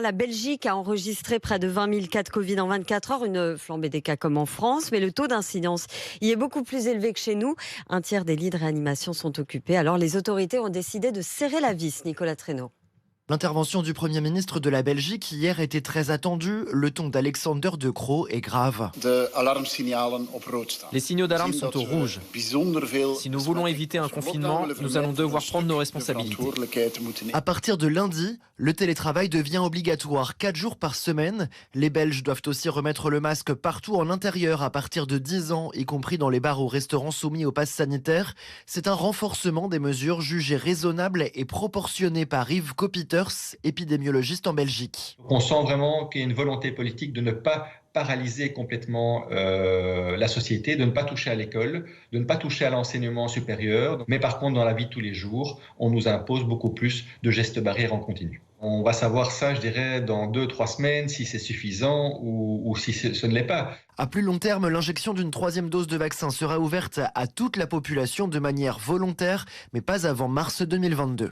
La Belgique a enregistré près de 20 000 cas de Covid en 24 heures, une flambée des cas comme en France, mais le taux d'incidence y est beaucoup plus élevé que chez nous. Un tiers des lits de réanimation sont occupés. Alors les autorités ont décidé de serrer la vis, Nicolas Traîneau. L'intervention du Premier ministre de la Belgique hier était très attendue. Le ton d'Alexander De Croo est grave. Les signaux d'alarme sont au rouge. Si nous voulons éviter un confinement, nous allons devoir prendre nos responsabilités. À partir de lundi, le télétravail devient obligatoire 4 jours par semaine. Les Belges doivent aussi remettre le masque partout en intérieur à partir de 10 ans, y compris dans les bars ou restaurants soumis au pass sanitaire. C'est un renforcement des mesures jugées raisonnables et proportionnées par Yves Copiters, épidémiologiste en Belgique. On sent vraiment qu'il y a une volonté politique de ne pas paralyser complètement la société, de ne pas toucher à l'école, de ne pas toucher à l'enseignement supérieur. Mais par contre, dans la vie de tous les jours, on nous impose beaucoup plus de gestes barrières en continu. On va savoir ça, je dirais, dans 2-3 semaines, si c'est suffisant ou si ce ne l'est pas. À plus long terme, l'injection d'une 3e dose de vaccin sera ouverte à toute la population de manière volontaire, mais pas avant mars 2022.